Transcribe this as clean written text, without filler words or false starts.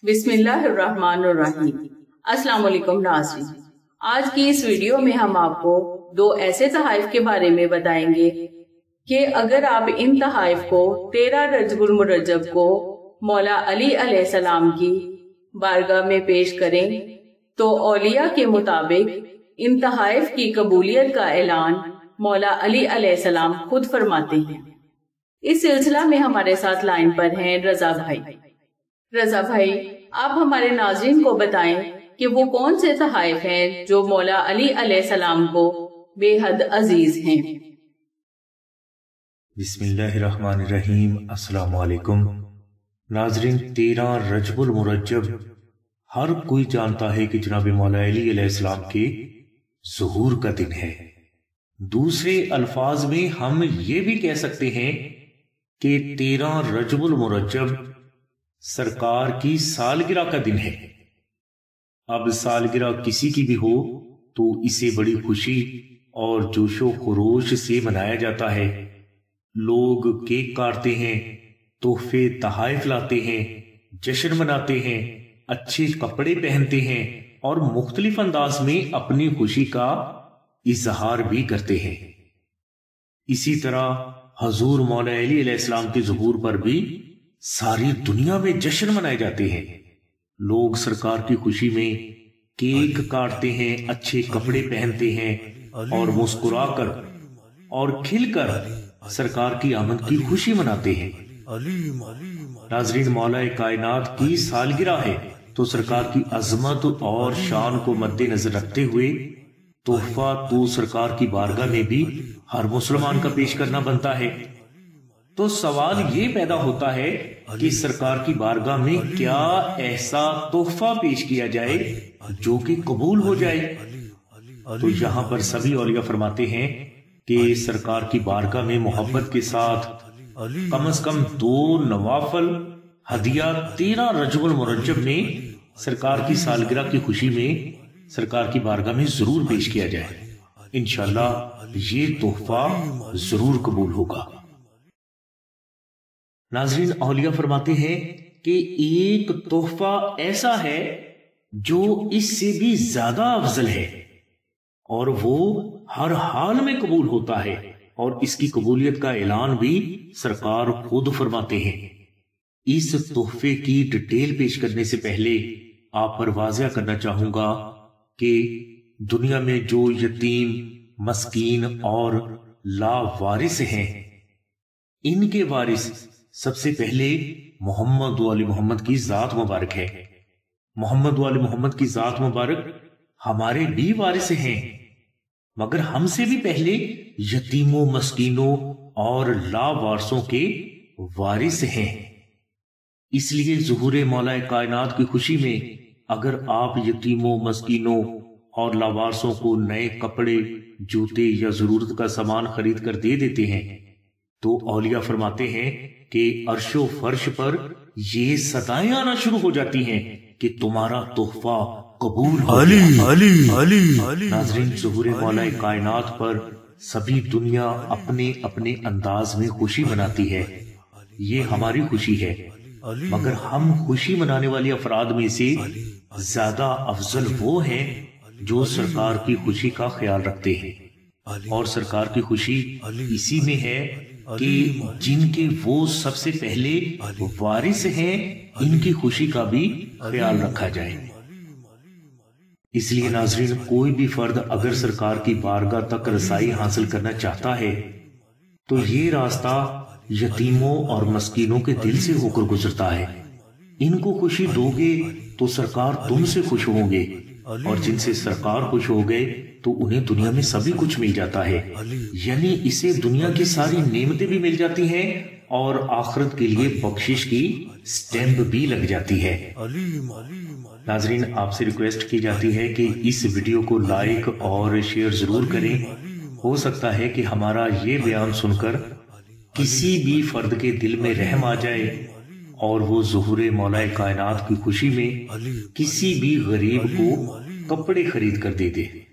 बिस्मिल्लाहिर्रहमानिर्रहीम। अस्सलाम वालेकुम नाज़रीन, आज की इस वीडियो में हम आपको दो ऐसे तहाइफ के बारे में बताएंगे कि अगर आप इन तहाइफ को 13 रजबुल मुरज्जब को मौला अली अलैहिस्सलाम की बारगाह में पेश करें तो औलिया के मुताबिक इन तहाइफ की कबूलियत का ऐलान मौला अली अलैहिस्सलाम खुद फरमाते हैं। इस सिलसिला में हमारे साथ लाइन पर हैं रजा भाई। रजा भाई, आप हमारे नाज़रीन को बताएं कि वो कौन से तहाइफ हैं जो मौला अली अलैहिस्सलाम को बेहद अजीज हैं। बिस्मिल्लाहिर्रहमानिर्रहीम। अस्सलाम वालेकुम नाज़रीन, 13 रजबुल मुरज्जब हर कोई जानता है कि जनाब मौला अली अलैहिस्सलाम के ज़ुहूर का दिन है। दूसरे अल्फाज में हम ये भी कह सकते हैं कि 13 रजबुल मुरज्जब सरकार की सालगिरह का दिन है। अब सालगिरह किसी की भी हो तो इसे बड़ी खुशी और जोशो खरोश से मनाया जाता है। लोग केक काटते हैं, तोहफे तहाइफ लाते हैं, जश्न मनाते हैं, अच्छे कपड़े पहनते हैं और मुख्तलिफ अंदाज में अपनी खुशी का इजहार भी करते हैं। इसी तरह हजूर मौला अली अलैहिस्सलाम के ज़ुहूर पर भी सारी दुनिया में जश्न मनाए जाते हैं। लोग सरकार की खुशी में केक काटते हैं, अच्छे कपड़े पहनते हैं और मुस्कुराकर और खिलकर सरकार की आमद की खुशी मनाते हैं। नाज़रीन, मौला कायनात की सालगिरह है तो सरकार की अजमत और शान को मद्देनजर रखते हुए तोहफा तो सरकार की बारगाह में भी हर मुसलमान का पेश करना बनता है। तो सवाल ये पैदा होता है कि सरकार की बारगाह में क्या ऐसा तोहफा पेश किया जाए जो कि कबूल हो जाए। तो यहाँ पर सभी औलिया फरमाते हैं कि सरकार की बारगाह में मोहब्बत के साथ कम से कम 2 नवाफल हदिया 13 रजबुल मुरज्जब में सरकार की सालगिरह की खुशी में सरकार की बारगाह में जरूर पेश किया जाए। इंशाअल्लाह ये तोहफा जरूर कबूल होगा। नाज़रीन, औलिया फरमाते हैं कि एक तोहफा ऐसा है जो इससे भी ज्यादा अफजल है और वो हर हाल में कबूल होता है और इसकी कबूलियत का ऐलान भी सरकार खुद फरमाते हैं। इस तोहफे की डिटेल पेश करने से पहले आप पर वाज़िया करना चाहूंगा कि दुनिया में जो यतीम, मस्कीन और लावारिस हैं, इनके वारिस सबसे पहले मोहम्मद वाले मोहम्मद की जात मुबारक है। मोहम्मद वाले मोहम्मद की जात मुबारक हमारे भी वारिस हैं, मगर हमसे भी पहले यतीमों, मस्कीनों और लावारसों के वारिस हैं। इसलिए ज़ुहूर मौला कायनात की खुशी में अगर आप यतीमों, मस्कीनों और लावारसों को नए कपड़े, जूते या जरूरत का सामान खरीद कर दे देते हैं तो औलिया फरमाते हैं कि अर्शो फर्श पर ये सदाएं आना शुरू हो जाती हैं कि तुम्हारा तोहफा कबूल हो गया। नाज़रीन, ज़ुहूर मौला कायनात पर सभी दुनिया अपने अपने अंदाज में खुशी मनाती है। ये हमारी खुशी है, मगर हम खुशी मनाने वाले अफराद में से ज्यादा अफजल वो हैं जो सरकार की खुशी का ख्याल रखते हैं। और सरकार की खुशी इसी में है कि जिनके वो सबसे पहले वारिस हैं, इनकी खुशी का भी ख्याल रखा जाए। इसलिए नाज़रीन, कोई भी फर्द अगर सरकार की बारगाह तक रसाई हासिल करना चाहता है तो ये रास्ता यतीमों और मस्कीनों के दिल से होकर गुजरता है। इनको खुशी दोगे तो सरकार तुमसे खुश होंगे और जिनसे सरकार खुश हो गए तो उन्हें दुनिया में सभी कुछ मिल जाता है। यानी इसे दुनिया की सारी नेमतें भी मिल जाती हैं और आखिरत के लिए बख्शिश की स्टैंप भी लग जाती है। नाज़रीन, आपसे रिक्वेस्ट की जाती है कि इस वीडियो को लाइक और शेयर जरूर करें। हो सकता है कि हमारा ये बयान सुनकर किसी भी फर्द के दिल में रहम आ जाए और वो ज़ुहूर मौला कायनात की खुशी में किसी भी गरीब को कपड़े खरीद कर दे दे।